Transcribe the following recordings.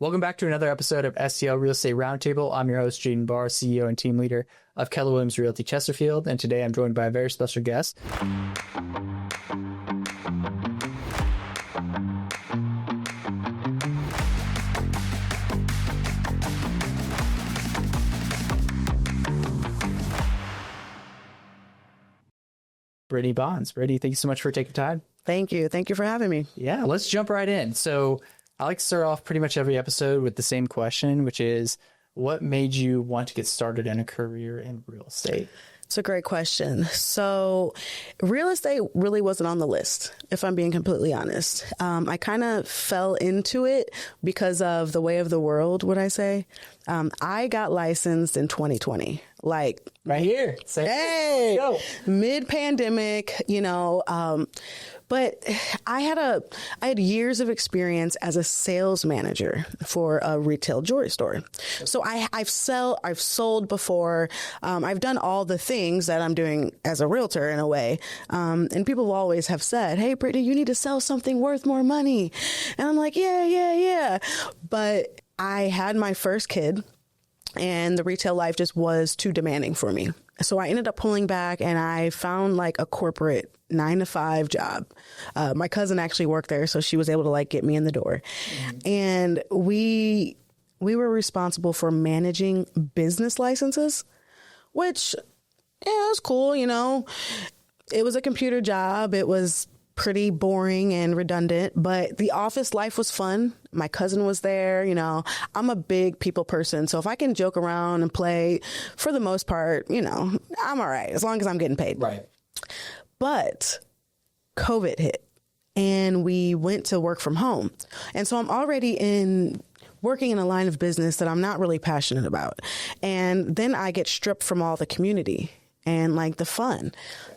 Welcome back to another episode of STL Real Estate Roundtable. I'm your host, Jaden Barr, CEO and team leader of Keller Williams Realty Chesterfield, and today I'm joined by a very special guest. Brittney Bonds. Brittney, thank you so much for taking time. Thank you. Thank you for having me. Yeah, let's jump right in. So I like to start off pretty much every episode with the same question, which is, what made you want to get started in a career in real estate? It's a great question. So real estate really wasn't on the list, if I'm being completely honest. I kind of fell into it because of the way of the world, would I say. I got licensed in 2020. Like right here. Hey, mid-pandemic, but I had years of experience as a sales manager for a retail jewelry store. So I've sold before. I've done all the things that I'm doing as a realtor in a way. And people always have said, "Hey, Brittney, you need to sell something worth more money." And I'm like, yeah. But I had my first kid, and the retail life just was too demanding for me. So I ended up pulling back, and I found like a corporate 9-to-5 job. My cousin actually worked there, so she was able to get me in the door. Mm-hmm. And we were responsible for managing business licenses, which, it was cool. It was a computer job. It was pretty boring and redundant, but the office life was fun. My cousin was there. I'm a big people person. So if I can joke around and play, for the most part, I'm all right, as long as I'm getting paid. Right. But COVID hit and we went to work from home. And so I'm already working in a line of business that I'm not really passionate about. And then I get stripped from all the community and the fun.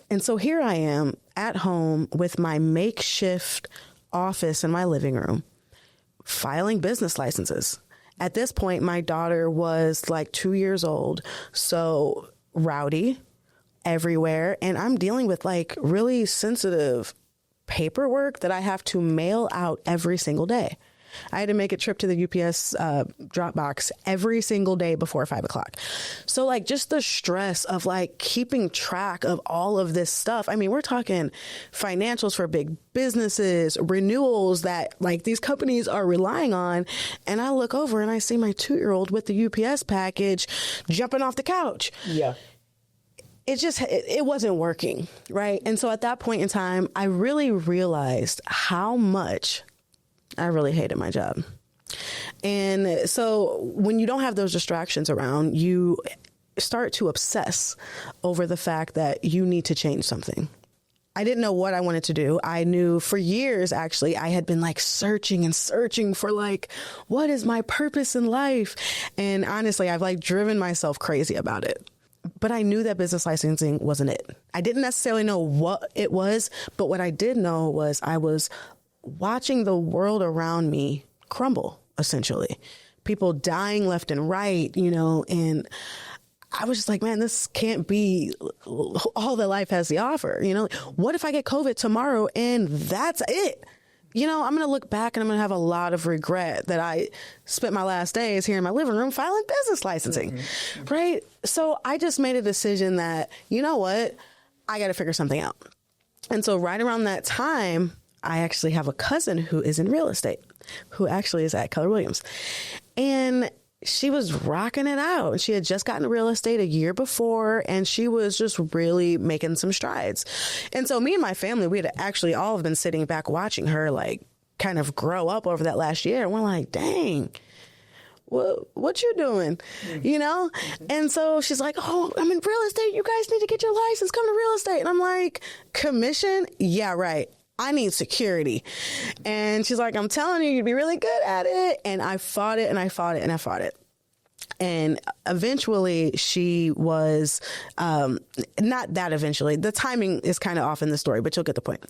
And so here I am at home with my makeshift office in my living room, filing business licenses. At this point, my daughter was 2 years old, so rowdy everywhere. And I'm dealing with really sensitive paperwork that I have to mail out every single day. I had to make a trip to the UPS drop box every single day before 5 o'clock. So just the stress of keeping track of all of this stuff. I mean, we're talking financials for big businesses, renewals that these companies are relying on. And I look over and I see my 2-year-old with the UPS package jumping off the couch. Yeah. It wasn't working. Right. And so at that point in time, I really realized how much I really hated my job. And so when you don't have those distractions around, you start to obsess over the fact that you need to change something. I didn't know what I wanted to do. I knew for years, actually, I had been searching for what is my purpose in life? And honestly, I've driven myself crazy about it. But I knew that business licensing wasn't it. I didn't necessarily know what it was, but what I did know was I was watching the world around me crumble, essentially. People dying left and right, and I was just like, man, this can't be all that life has to offer. What if I get COVID tomorrow and that's it? I'm going to look back and I'm going to have a lot of regret that I spent my last days here in my living room filing business licensing, right? So I just made a decision that, you know what, I got to figure something out. And so right around that time, I actually have a cousin who is in real estate, who actually is at Keller Williams. And she was rocking it out. She had just gotten real estate a year before, and she was just really making some strides. And so me and my family, we had actually all have been sitting back watching her kind of grow up over that last year. And we're like, dang, what you doing? Mm-hmm. And so she's like, oh, I'm in real estate. You guys need to get your license. Come to real estate. And I'm like, commission? Yeah, right. I need security. And she's like, I'm telling you, you'd be really good at it. And I fought it and I fought it and I fought it. And eventually she was, not that eventually, the timing is kind of off in the story, but you'll get the point.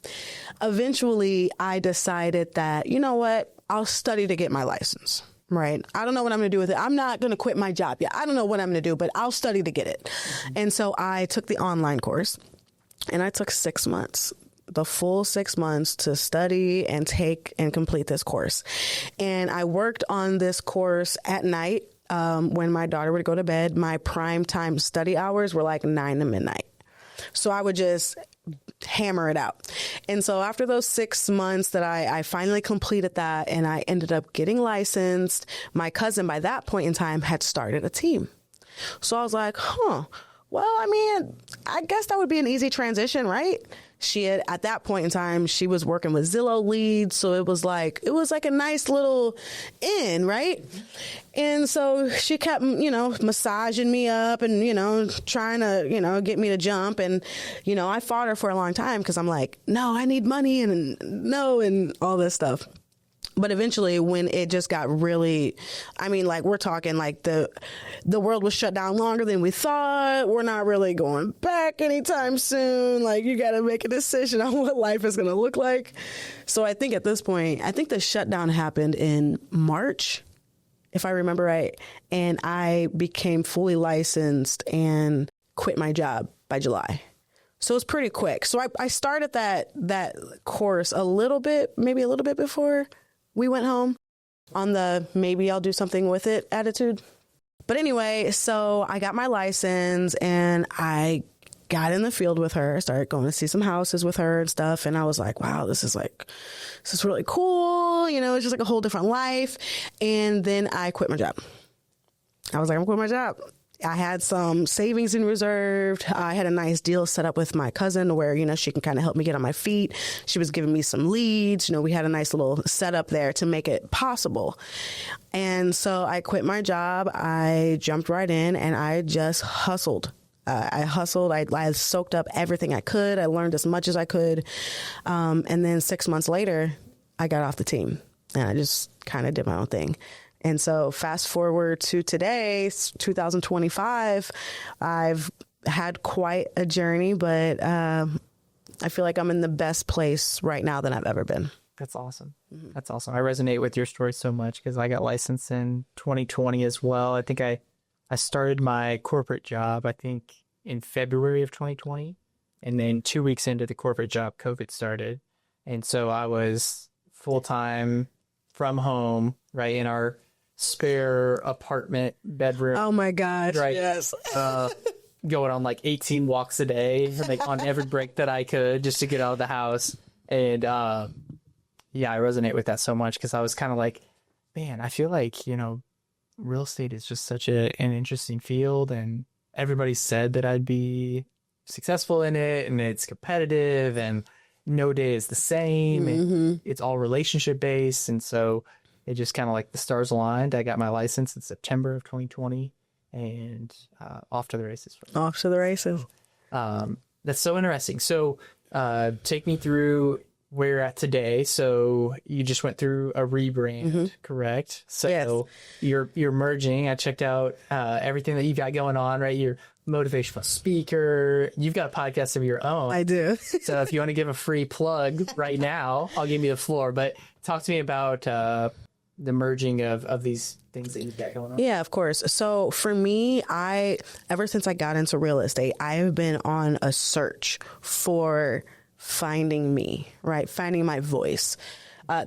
Eventually I decided that, you know what, I'll study to get my license. Right. I don't know what I'm going to do with it. I'm not going to quit my job yet. I don't know what I'm going to do, but I'll study to get it. Mm-hmm. And so I took the online course and I took 6 months. the full 6 months to study and take and complete this course. And I worked on this course at night when my daughter would go to bed. My prime time study hours were like 9 to midnight. So I would just hammer it out. And so after those 6 months that I finally completed that and I ended up getting licensed, my cousin by that point in time had started a team. So I was like, well, I mean, I guess that would be an easy transition, right? She had, at that point in time, she was working with Zillow leads. So it was like a nice little in, right? And so she kept, massaging me up and, trying to, get me to jump. And, I fought her for a long time because I'm like, no, I need money and all this stuff. But eventually when it just got really, we're talking like the world was shut down longer than we thought. We're not really going back anytime soon. Like, you got to make a decision on what life is going to look like. So I think at this point, the shutdown happened in March, if I remember right. And I became fully licensed and quit my job by July. So it's pretty quick. So I started that course maybe a little bit before we went home on the maybe I'll do something with it attitude. But anyway, so I got my license and I got in the field with her, started going to see some houses with her and stuff. And I was like, wow, this is really cool. It's just like a whole different life. And then I quit my job. I was like, I'm quitting my job. I had some savings in reserve. I had a nice deal set up with my cousin where, she can kind of help me get on my feet. She was giving me some leads. We had a nice little setup there to make it possible. And so I quit my job. I jumped right in and I just hustled. I hustled. I soaked up everything I could. I learned as much as I could. And then 6 months later, I got off the team and I just kind of did my own thing. And so fast forward to today, 2025, I've had quite a journey, but I feel like I'm in the best place right now than I've ever been. That's awesome. Mm-hmm. That's awesome. I resonate with your story so much because I got licensed in 2020 as well. I think I started my corporate job, I think, in February of 2020. And then 2 weeks into the corporate job, COVID started. And so I was full-time from home, right, in our spare apartment bedroom. Oh my gosh, right? Yes. Going on like 18 walks a day, like on every break that I could just to get out of the house. And I resonate with that so much because I was kind of like, man, I feel like, real estate is just such an interesting field and everybody said that I'd be successful in it and it's competitive and no day is the same. Mm-hmm. And it's all relationship based. And so it just kind of like the stars aligned. I got my license in September of 2020 and off to the races. Off to the races. That's so interesting. So take me through where you're at today. So you just went through a rebrand, correct? So yes. You're merging. I checked out everything that you've got going on, right? You're a motivational speaker. You've got a podcast of your own. I do. So if you want to give a free plug right now, I'll give you the floor. But talk to me about the merging of these things that you've got going on. Yeah, of course. So for me, ever since I got into real estate, I have been on a search for finding me, right? Finding my voice.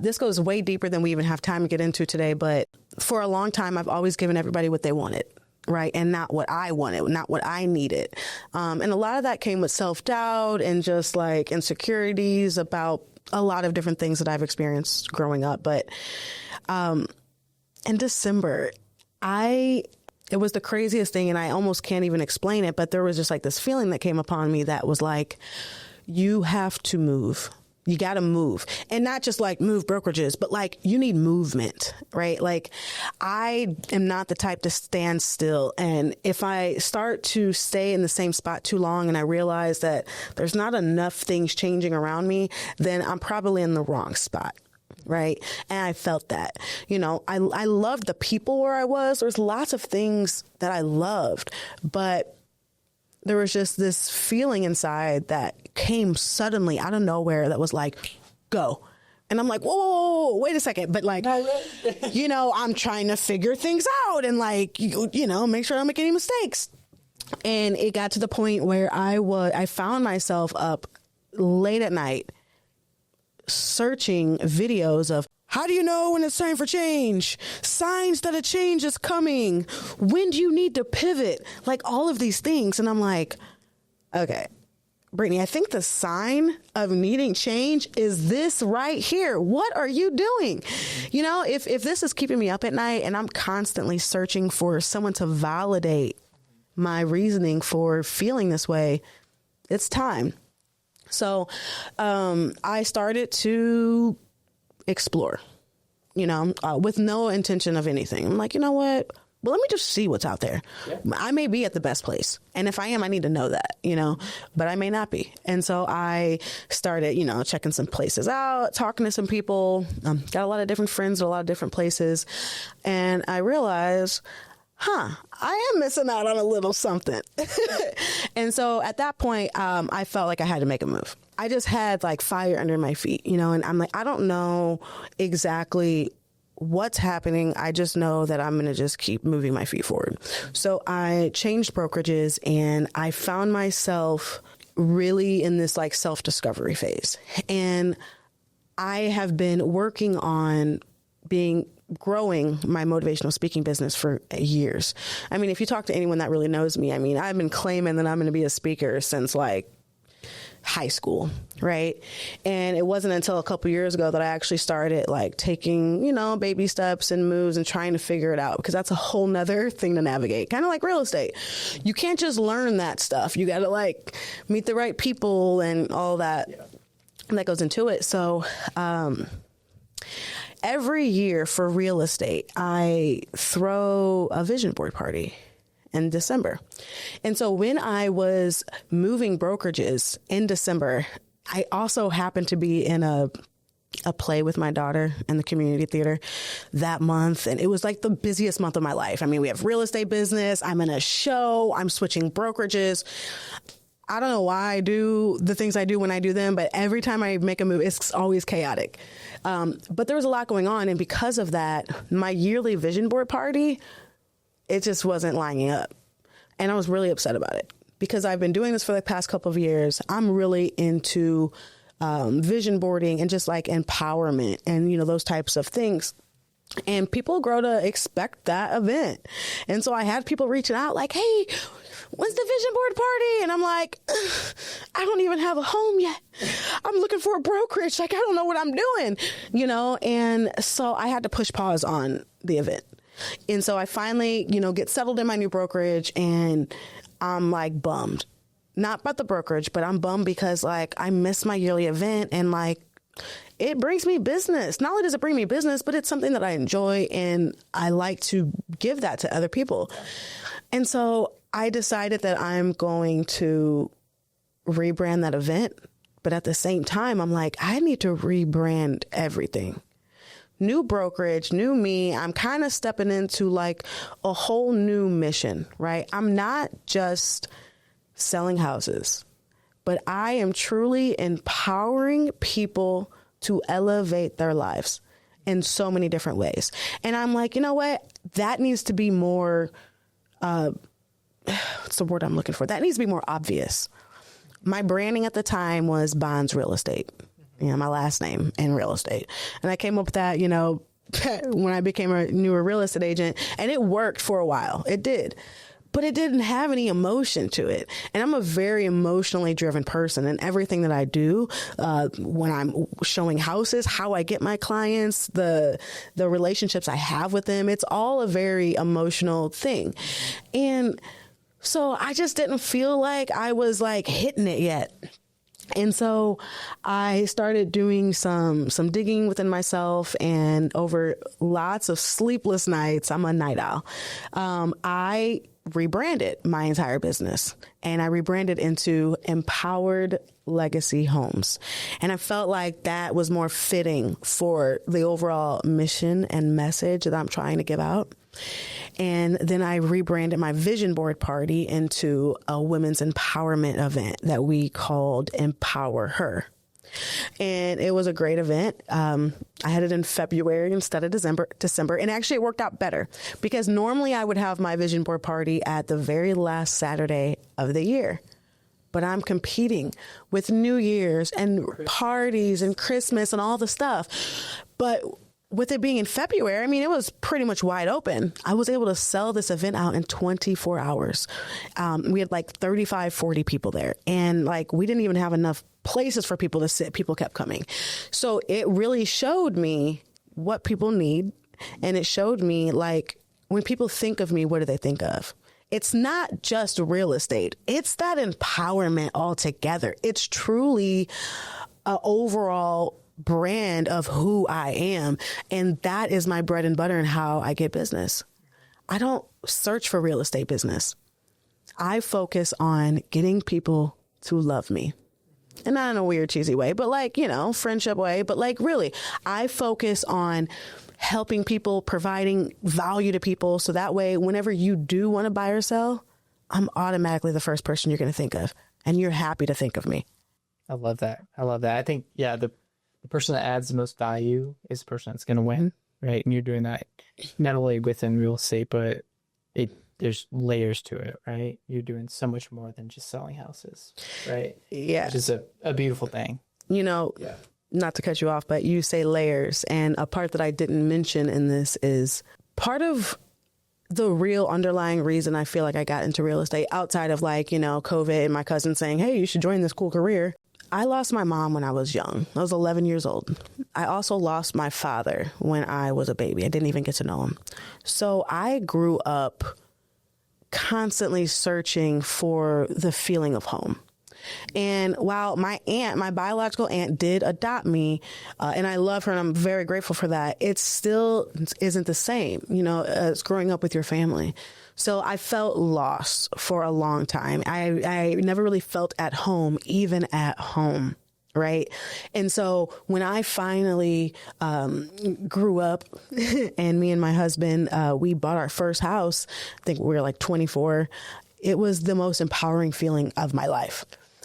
This goes way deeper than we even have time to get into today, but for a long time, I've always given everybody what they wanted, right? And not what I wanted, not what I needed. And a lot of that came with self-doubt and just like insecurities about a lot of different things that I've experienced growing up. But in December, it was the craziest thing, and I almost can't even explain it, but there was just like this feeling that came upon me that was like, you have to move. You got to move, and not just like move brokerages, but like you need movement, right? Like I am not the type to stand still. And if I start to stay in the same spot too long and I realize that there's not enough things changing around me, then I'm probably in the wrong spot. Right. And I felt that, I loved the people where I was. There's lots of things that I loved, but there was just this feeling inside that came suddenly out of nowhere that was like, go. And I'm like, whoa, wait a second. But like, I'm trying to figure things out and like, make sure I don't make any mistakes. And it got to the point where I found myself up late at night searching videos of how do you know when it's time for change? Signs that a change is coming. When do you need to pivot? Like all of these things. And I'm like, okay, Brittney, I think the sign of needing change is this right here. What are you doing? You know, if this is keeping me up at night and I'm constantly searching for someone to validate my reasoning for feeling this way, it's time. So I started to explore, you know, with no intention of anything. I'm like, you know what? Well, let me just see what's out there. Yeah. I may be at the best place. And if I am, I need to know that, you know, but I may not be. And so I started, you know, checking some places out, talking to some people, got a lot of different friends at a lot of different places. And I realized, I am missing out on a little something. And so at that point, I felt like I had to make a move. I just had like fire under my feet, you know, and I'm like, I don't know exactly what's happening. I just know that I'm going to just keep moving my feet forward. So I changed brokerages and I found myself really in this like self-discovery phase. And I have been working on growing my motivational speaking business for years. I mean, if you talk to anyone that really knows me, I mean, I've been claiming that I'm going to be a speaker since like high school, right? And it wasn't until a couple years ago that I actually started like taking, you know, baby steps and moves and trying to figure it out, because that's a whole nother thing to navigate, kind of like real estate. You can't just learn that stuff. You got to like meet the right people and all that that goes into it. So, every year for real estate, I throw a vision board party in December. And so when I was moving brokerages in December, I also happened to be in a play with my daughter in the community theater that month. And it was like the busiest month of my life. I mean, we have real estate business. I'm in a show. I'm switching brokerages. I don't know why I do the things I do when I do them, but every time I make a move, it's always chaotic. But there was a lot going on. And because of that, my yearly vision board party, it just wasn't lining up. And I was really upset about it because I've been doing this for the past couple of years. I'm really into vision boarding and just like empowerment and, you know, those types of things. And people grow to expect that event. And so I had people reaching out like, hey, when's the vision board party? And I'm like, I don't even have a home yet. I'm looking for a brokerage. Like, I don't know what I'm doing, you know? And so I had to push pause on the event. And so I finally, you know, get settled in my new brokerage and I'm like bummed. Not about the brokerage, but I'm bummed because like I missed my yearly event and like it brings me business. Not only does it bring me business, but it's something that I enjoy and I like to give that to other people. And so I decided that I'm going to rebrand that event. But at the same time, I'm like, I need to rebrand everything. New brokerage, new me. I'm kind of stepping into like a whole new mission, right? I'm not just selling houses, but I am truly empowering people to elevate their lives in so many different ways. And I'm like, you know what? That needs to be more, what's the word I'm looking for? That needs to be more obvious. My branding at the time was Bonds Real Estate. You know, my last name in real estate. And I came up with that, you know, when I became a newer real estate agent, and it worked for a while. It did. But it didn't have any emotion to it. And I'm a very emotionally driven person. And everything that I do when I'm showing houses, how I get my clients, the relationships I have with them, it's all a very emotional thing. And so I just didn't feel like I was like hitting it yet. And so I started doing some digging within myself, and over lots of sleepless nights, I'm a night owl, I rebranded my entire business, and I rebranded into Empowered Legacy Homes. And I felt like that was more fitting for the overall mission and message that I'm trying to give out. And then I rebranded my vision board party into a women's empowerment event that we called Empower Her. And it was a great event. I had it in February instead of December. And actually it worked out better because normally I would have my vision board party at the very last Saturday of the year. but I'm competing with New Year's and parties and Christmas and all the stuff. But with it being in February, I mean, it was pretty much wide open. I was able to sell this event out in 24 hours. We had like 35, 40 people there. And like, we didn't even have enough places for people to sit. People kept coming. So it really showed me what people need. And it showed me, like, when people think of me, what do they think of? It's not just real estate. It's that empowerment altogether. It's truly an overall brand of who I am. And that is my bread and butter and how I get business. I don't search for real estate business. I focus on getting people to love me. And not in a weird, cheesy way, but like, you know, friendship way. But like, really, I focus on helping people, providing value to people. So that way, whenever you do want to buy or sell, I'm automatically the first person you're going to think of. And you're happy to think of me. I love that. I love that. I think, yeah, the person that adds the most value is the person that's going to win, right? And you're doing that not only within real estate, but there's layers to it, right? You're doing so much more than just selling houses, right? Yeah. Which is a beautiful thing. You know, not to cut you off, but you say layers. And a part that I didn't mention in this is part of the real underlying reason I feel like I got into real estate outside of like, you know, COVID and my cousin saying, hey, you should join this cool career. I lost my mom when I was young. I was 11 years old. I also lost my father when I was a baby. I didn't even get to know him. So I grew up constantly searching for the feeling of home. And while my biological aunt did adopt me, and I love her and I'm very grateful for that, it still isn't the same, you know, as growing up with your family. So I felt lost for a long time. I never really felt at home, even at home. Right. And so when I finally grew up and me and my husband, we bought our first house, I think we were like 24. It was the most empowering feeling of my life.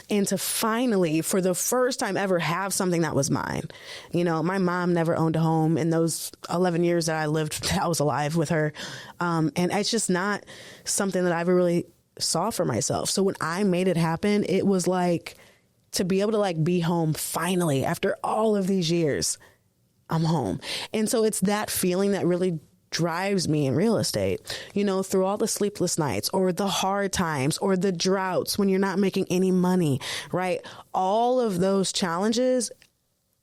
And to finally, for the first time ever, have something that was mine. You know, my mom never owned a home in those 11 years that I lived, I was alive with her. And it's just not something that I ever really saw for myself. So when I made it happen, it was like to be able to like be home finally after all of these years, I'm home. And so it's that feeling that really drives me in real estate, you know, through all the sleepless nights or the hard times or the droughts when you're not making any money, right? All of those challenges,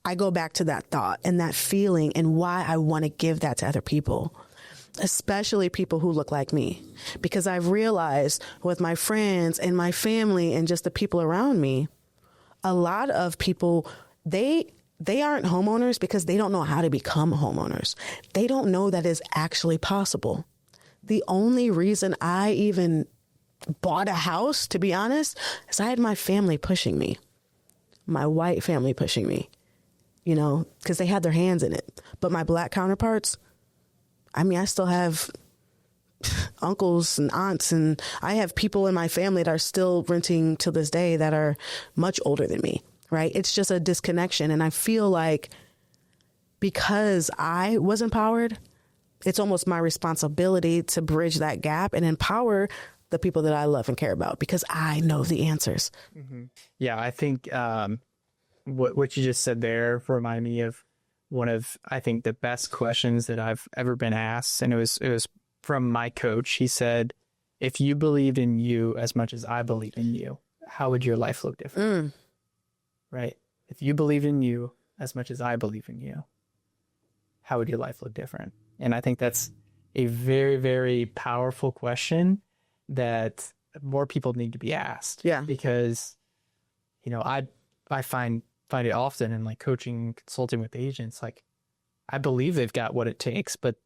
I go back to that thought and that feeling and why I want to give that to other people, especially people who look like me, because I've realized with my friends and my family and just the people around me, a lot of people, they aren't homeowners because they don't know how to become homeowners. They don't know that is actually possible. The only reason I even bought a house, to be honest, is I had my family pushing me, my white family pushing me, you know, because they had their hands in it. But my black counterparts, I mean, I still have uncles and aunts, and I have people in my family that are still renting to this day that are much older than me. Right. It's just a disconnection. And I feel like because I was empowered, it's almost my responsibility to bridge that gap and empower the people that I love and care about because I know the answers. Mm-hmm. Yeah, I think what you just said there reminded me of one of, I think, the best questions that I've ever been asked. And it was from my coach. He said, if you believed in you as much as I believe in you, how would your life look different? Right? If you believed in you as much as I believe in you, how would your life look different? And I think that's a very, very powerful question that more people need to be asked. Yeah. Because, you know, I find it often in like coaching, consulting with agents, like I believe they've got what it takes, but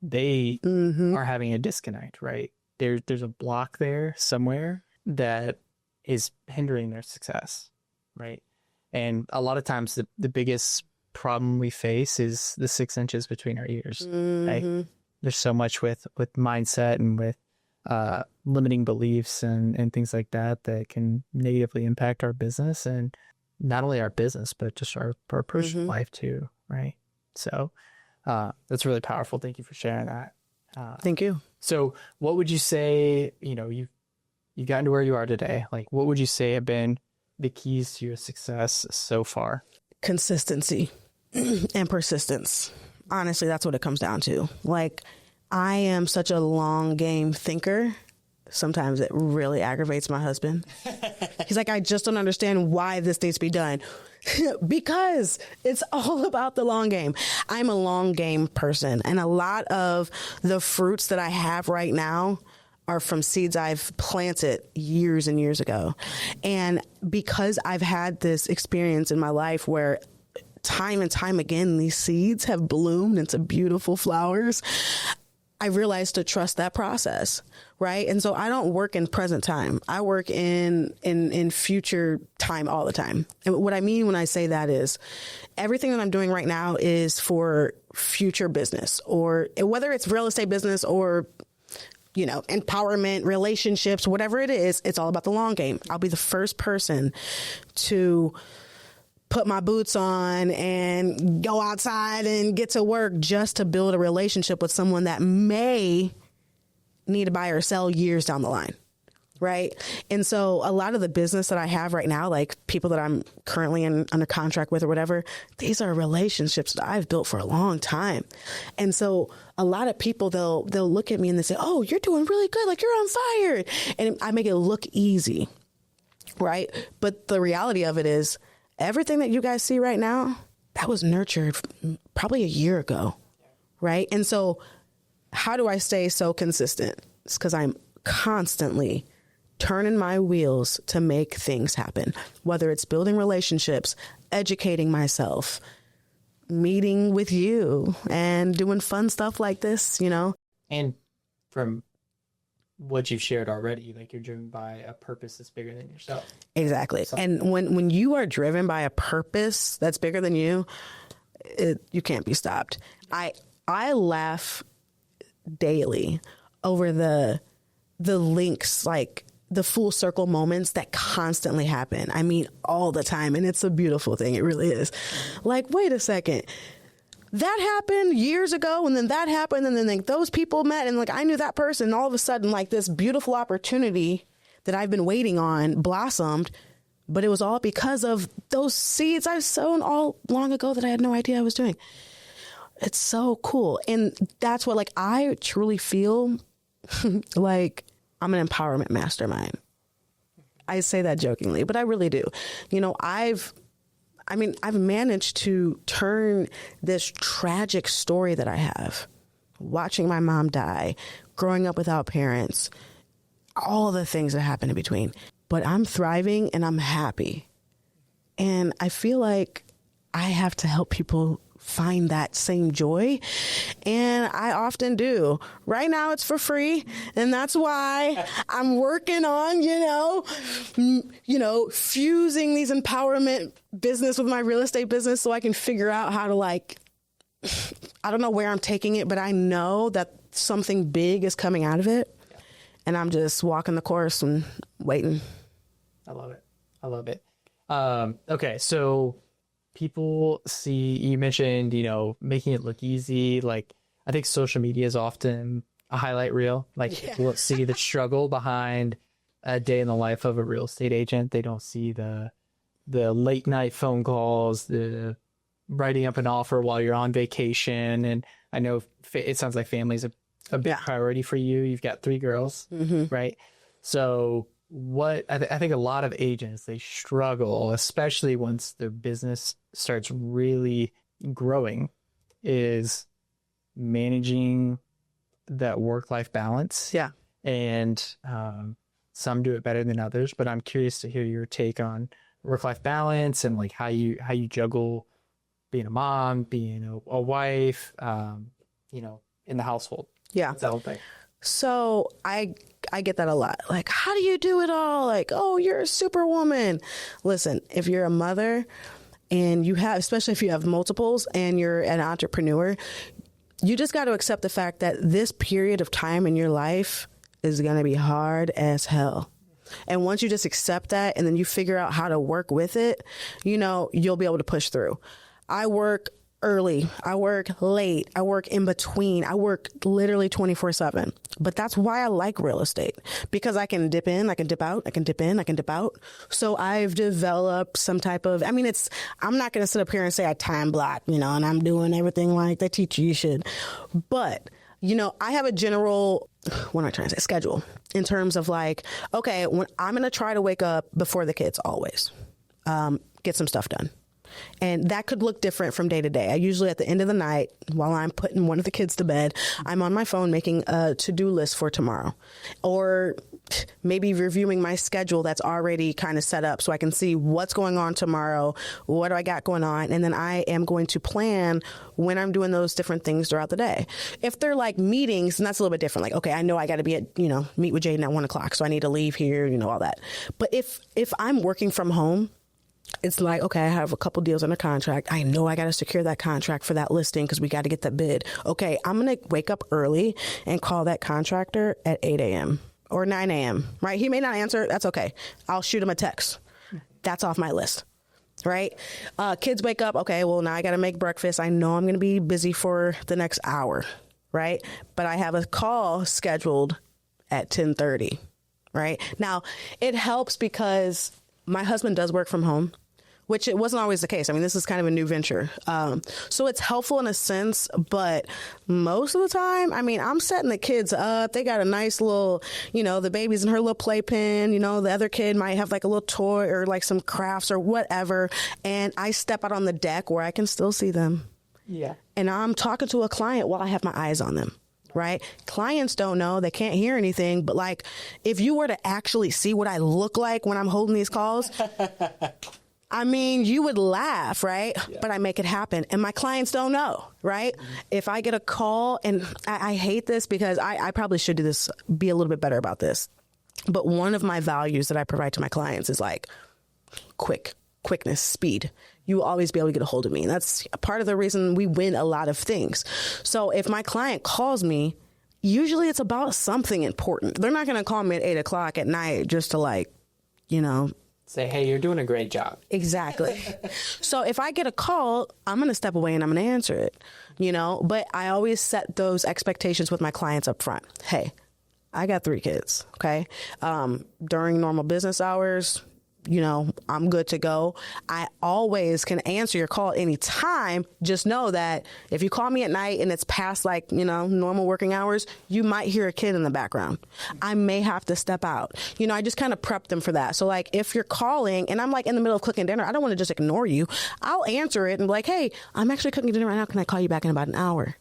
they are having a disconnect, right? There's a block there somewhere that is hindering their success, right? And a lot of times the biggest problem we face is the 6 inches between our ears. Right? There's so much with mindset and with limiting beliefs and things like that can negatively impact our business, and not only our business, but just our personal life too, right? So that's really powerful. Thank you for sharing that. Thank you. So what would you say, you know, you've gotten to where you are today. Like, what would you say have been the keys to your success so far? Consistency and persistence. Honestly, that's what it comes down to. Like, I am such a long game thinker. Sometimes it really aggravates my husband. He's like, I just don't understand why this needs to be done. Because it's all about the long game. I'm a long game person. And a lot of the fruits that I have right now are from seeds I've planted years and years ago. And because I've had this experience in my life where time and time again, these seeds have bloomed into beautiful flowers, I realized to trust that process, right? And so I don't work in present time. I work in future time all the time. And what I mean when I say that is everything that I'm doing right now is for future business, or whether it's real estate business or, you know, empowerment, relationships, whatever it is, it's all about the long game. I'll be the first person to put my boots on and go outside and get to work just to build a relationship with someone that may need to buy or sell years down the line. Right. And so a lot of the business that I have right now, like people that I'm currently under contract with or whatever, these are relationships that I've built for a long time. And so a lot of people, they'll look at me and they say, oh, you're doing really good. Like, you're on fire. And I make it look easy. Right. But the reality of it is, everything that you guys see right now, that was nurtured probably a year ago, right? And so how do I stay so consistent? It's because I'm constantly turning my wheels to make things happen, whether it's building relationships, educating myself, meeting with you, and doing fun stuff like this, you know? And from what you've shared already, like, you're driven by a purpose that's bigger than yourself. Exactly. So, and when you are driven by a purpose that's bigger than you, you can't be stopped. I laugh daily over the links, like the full circle moments that constantly happen. I mean, all the time. And it's a beautiful thing. It really is. Like, wait a second. That happened years ago, and then that happened, and then like those people met, and like I knew that person, and all of a sudden, like, this beautiful opportunity that I've been waiting on blossomed, but it was all because of those seeds I've sown all long ago that I had no idea I was doing. It's so cool. And that's what, like, I truly feel like I'm an empowerment mastermind. I say that jokingly, but I really do. You know, I've managed to turn this tragic story that I have, watching my mom die, growing up without parents, all the things that happen in between. But I'm thriving and I'm happy. And I feel like I have to help people find that same joy. And I often do. Right now it's for free. And that's why I'm working on, fusing these empowerment business with my real estate business so I can figure out how to, like, I don't know where I'm taking it, but I know that something big is coming out of it. And I'm just walking the course and waiting. I love it. Okay. So people see, you mentioned, making it look easy. Like, I think social media is often a highlight reel. Like, people see the struggle behind a day in the life of a real estate agent. They don't see the late night phone calls, the writing up an offer while you're on vacation. And I know it sounds like family's a big priority for you. You've got 3 girls, right? So I think a lot of agents, they struggle, especially once their business starts really growing, is managing that work-life balance. Yeah. And some do it better than others, but I'm curious to hear your take on work-life balance and like how you juggle being a mom, being a wife, in the household. Yeah. That's the whole thing. So I get that a lot. Like, how do you do it all? Like, oh, you're a superwoman. Listen, if you're a mother and you have, especially if you have multiples and you're an entrepreneur, you just got to accept the fact that this period of time in your life is going to be hard as hell. And once you just accept that and then you figure out how to work with it, you'll be able to push through. I work early. I work late. I work in between. I work literally 24/7. But that's why I like real estate, because I can dip in, I can dip out, I can dip in, I can dip out. So I've developed some type of, I'm not going to sit up here and say I time block, and I'm doing everything like they teach you should. But, I have a general, what am I trying to say, schedule in terms of like, okay, when I'm going to try to wake up before the kids always, get some stuff done. And that could look different from day to day. I usually at the end of the night, while I'm putting one of the kids to bed, I'm on my phone making a to-do list for tomorrow, or maybe reviewing my schedule that's already kind of set up so I can see what's going on tomorrow, what do I got going on, and then I am going to plan when I'm doing those different things throughout the day. If they're like meetings, then that's a little bit different. Like, okay, I know I got to be at, meet with Jaden at 1:00, so I need to leave here, all that. But if I'm working from home, it's like, okay, I have a couple deals under contract. I know I got to secure that contract for that listing because we got to get that bid. Okay, I'm going to wake up early and call that contractor at 8 a.m. or 9 a.m., right? He may not answer. That's okay. I'll shoot him a text. That's off my list, right? Kids wake up. Okay, well, now I got to make breakfast. I know I'm going to be busy for the next hour, right? But I have a call scheduled at 10:30, right? Now, it helps because my husband does work from home, which it wasn't always the case. This is kind of a new venture. So it's helpful in a sense, but most of the time, I'm setting the kids up. They got a nice little, the baby's in her little playpen, the other kid might have like a little toy or like some crafts or whatever. And I step out on the deck where I can still see them. Yeah. And I'm talking to a client while I have my eyes on them. Right? Clients don't know. They can't hear anything. But like, if you were to actually see what I look like when I'm holding these calls, you would laugh, right? Yeah. But I make it happen. And my clients don't know, right? Mm-hmm. If I get a call, and I hate this because I probably should be a little bit better about this. But one of my values that I provide to my clients is like quickness, speed. You will always be able to get a hold of me. And that's part of the reason we win a lot of things. So if my client calls me, usually it's about something important. They're not going to call me at 8:00 at night just to say, hey, you're doing a great job. Exactly. So if I get a call, I'm going to step away and I'm going to answer it, but I always set those expectations with my clients up front. Hey, I got 3 kids. Okay. During normal business hours, I'm good to go. I always can answer your call anytime. Just know that if you call me at night and it's past normal working hours, you might hear a kid in the background. I may have to step out. I just kind of prep them for that. So like if you're calling and I'm like in the middle of cooking dinner, I don't want to just ignore you. I'll answer it and be like, hey, I'm actually cooking dinner right now. Can I call you back in about an hour?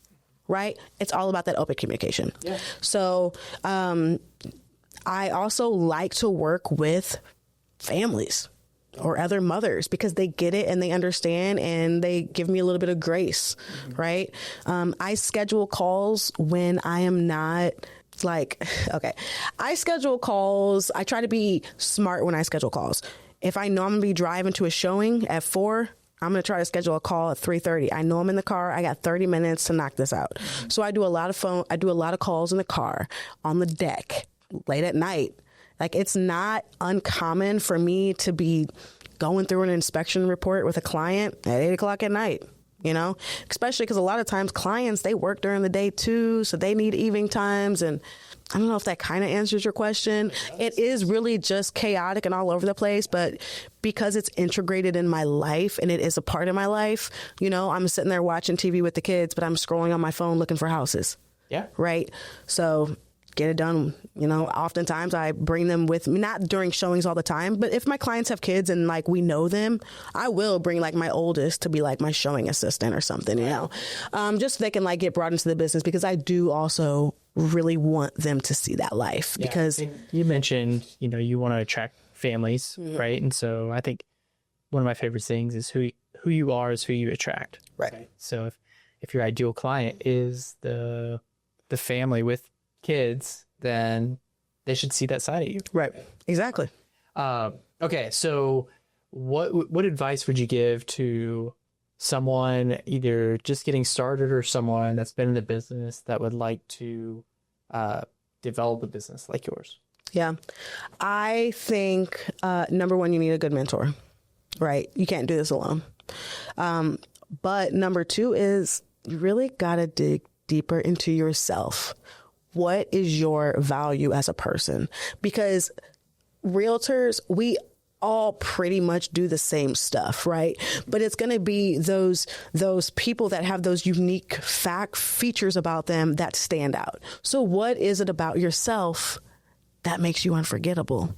Right? It's all about that open communication. Yeah. So I also like to work with families or other mothers because they get it and they understand and they give me a little bit of grace, right? I schedule calls when I am not I schedule calls. I try to be smart when I schedule calls. If I know I'm going to be driving to a showing at 4, I'm going to try to schedule a call at 3:30. I know I'm in the car. I got 30 minutes to knock this out. So I do a lot of calls in the car, on the deck, late at night. Like, it's not uncommon for me to be going through an inspection report with a client at 8:00 at night, especially because a lot of times clients, they work during the day too. So they need evening times. And I don't know if that kind of answers your question. It is really just chaotic and all over the place. But because it's integrated in my life and it is a part of my life, I'm sitting there watching TV with the kids, but I'm scrolling on my phone looking for houses. Yeah. Right. So get it done. Oftentimes I bring them with me, not during showings all the time, but if my clients have kids and like we know them, I will bring like my oldest to be like my showing assistant or something, just so they can like get brought into the business, because I do also really want them to see that life. Yeah. Because you mentioned, you want to attract families, right? And so I think one of my favorite things is who you are is who you attract. Right. So if your ideal client is the family with kids, then they should see that side of you. Right. Exactly. Okay. So what advice would you give to someone either just getting started or someone that's been in the business that would like to develop a business like yours? Yeah. I think, number one, you need a good mentor, right? You can't do this alone. But number 2 is you really got to dig deeper into yourself. What is your value as a person? Because realtors, we all pretty much do the same stuff, right? But it's going to be those people that have those unique features about them that stand out. So what is it about yourself that makes you unforgettable?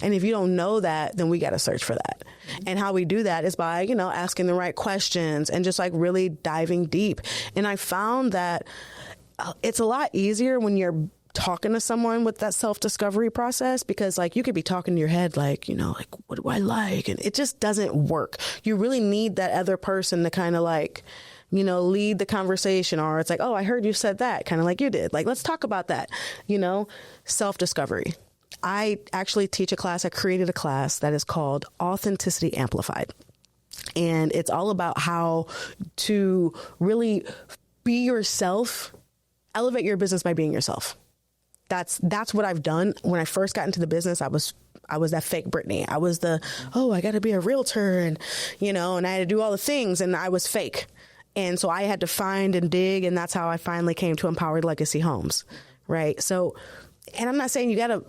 And if you don't know that, then we got to search for that. And how we do that is by, asking the right questions and just like really diving deep. And I found that it's a lot easier when you're talking to someone with that self-discovery process, because like you could be talking to your head, like, like, what do I like? And it just doesn't work. You really need that other person to kind of like, lead the conversation, or it's like, oh, I heard you said that, kind of like you did. Like, let's talk about that, self-discovery. I actually teach a class. I created a class that is called Authenticity Amplified. And it's all about how to really be yourself, elevate your business by being yourself. That's what I've done. When I first got into the business, I was that fake Brittney. I was I got to be a realtor and I had to do all the things, and I was fake. And so I had to find and dig, and that's how I finally came to Empowered Legacy Homes. Right. So, and I'm not saying you got to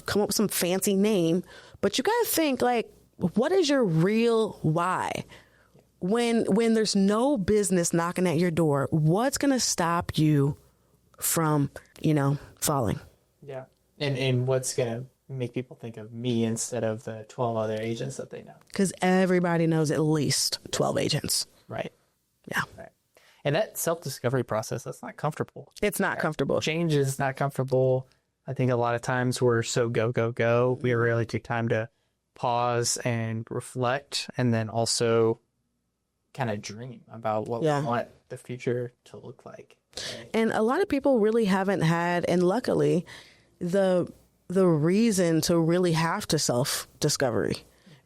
come up with some fancy name, but you got to think like, what is your real why? When there's no business knocking at your door, what's going to stop you from, falling? Yeah. And what's going to make people think of me instead of the 12 other agents that they know? Because everybody knows at least 12 agents. Right. Yeah. Right. And that self-discovery process, that's not comfortable. It's not comfortable. Change is not comfortable. I think a lot of times we're so go. We rarely take time to pause and reflect, and then also kind of dream about what we want the future to look like. Right? And a lot of people really haven't had, and luckily, the reason to really have to self-discovery.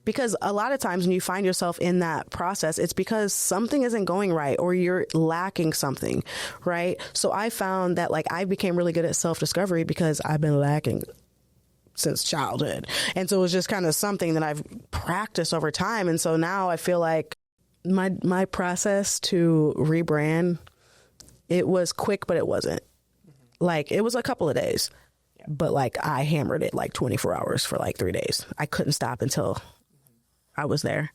Because a lot of times when you find yourself in that process, it's because something isn't going right or you're lacking something, right? So I found that like I became really good at self-discovery because I've been lacking since childhood. And so it was just kind of something that I've practiced over time. And so now I feel like my process to rebrand, it was quick, but it wasn't. Like it was a couple of days, but like I hammered it like 24 hours for like 3 days. I couldn't stop until I was there.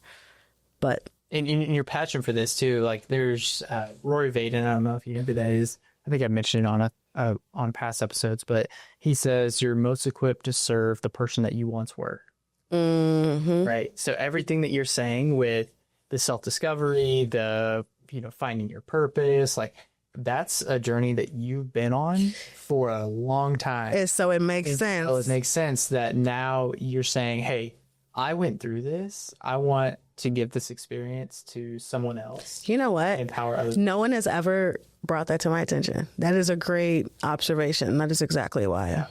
But and your passion for this too, like there's Rory Vaden. I don't know if you know who that is. I think I mentioned it on past episodes, but he says you're most equipped to serve the person that you once were. Mm-hmm. Right. So everything that you're saying with the self-discovery, the finding your purpose, like that's a journey that you've been on for a long time. So it makes sense. So it makes sense that now you're saying, hey, I went through this. I want to give this experience to someone else. You know what? Empower others. No one has ever brought that to my attention. That is a great observation. That is exactly why. Yeah.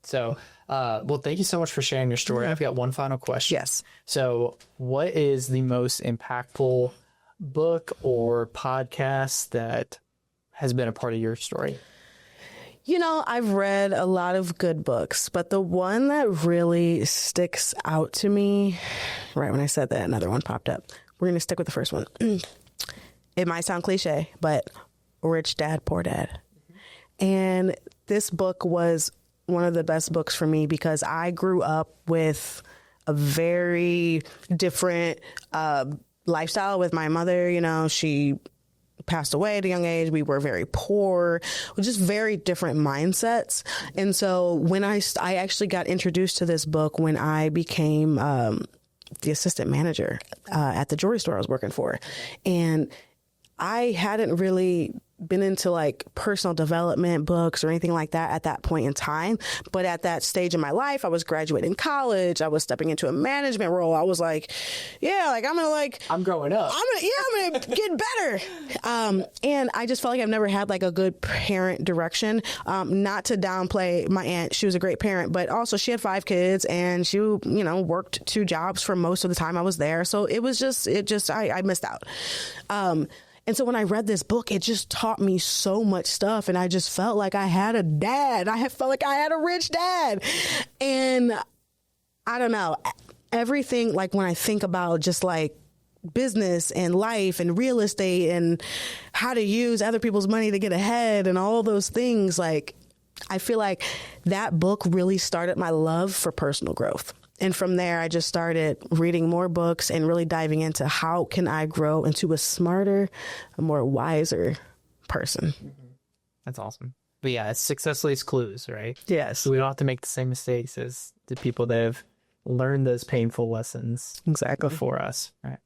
So, well, thank you so much for sharing your story. I've got one final question. Yes. So what is the most impactful book or podcast that has been a part of your story? I've read a lot of good books, but the one that really sticks out to me, right when I said that, another one popped up. We're going to stick with the first one. It might sound cliche, but Rich Dad, Poor Dad. Mm-hmm. And this book was one of the best books for me because I grew up with a very different lifestyle with my mother. She passed away at a young age. We were very poor, just very different mindsets. And so when I actually got introduced to this book when I became the assistant manager at the jewelry store I was working for. And I hadn't really been into like personal development books or anything like that at that point in time. But at that stage in my life, I was graduating college. I was stepping into a management role. I was like, I'm growing up. I'm going to get better. And I just felt like I've never had like a good parent direction. Not to downplay my aunt. She was a great parent, but also she had 5 kids and she, worked 2 jobs for most of the time I was there. So it was I missed out. And so when I read this book, it just taught me so much stuff. And I just felt like I had a dad. I felt like I had a rich dad. And I don't know, everything, like when I think about just like business and life and real estate and how to use other people's money to get ahead and all those things, like, I feel like that book really started my love for personal growth. And from there, I just started reading more books and really diving into how can I grow into a smarter, a more wiser person. That's awesome. But yeah, success leaves clues, right? Yes. So we don't have to make the same mistakes as the people that have learned those painful lessons Exactly. before us. Right.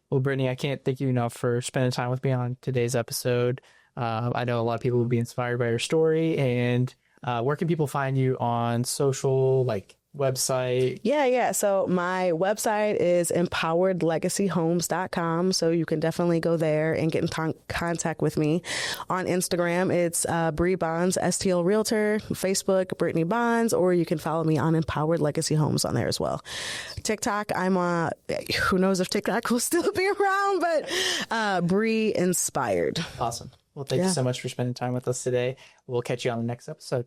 Well, Brittney, I can't thank you enough for spending time with me on today's episode. I know a lot of people will be inspired by your story. And where can people find you on social, like website? Yeah. So my website is empoweredlegacyhomes.com. So you can definitely go there and get in contact with me. On Instagram, it's Bree Bonds, STL Realtor. Facebook, Brittney Bonds, or you can follow me on Empowered Legacy Homes on there as well. TikTok, I'm who knows if TikTok will still be around, but Bree Inspired. Awesome. Well, thank you so much for spending time with us today. We'll catch you on the next episode.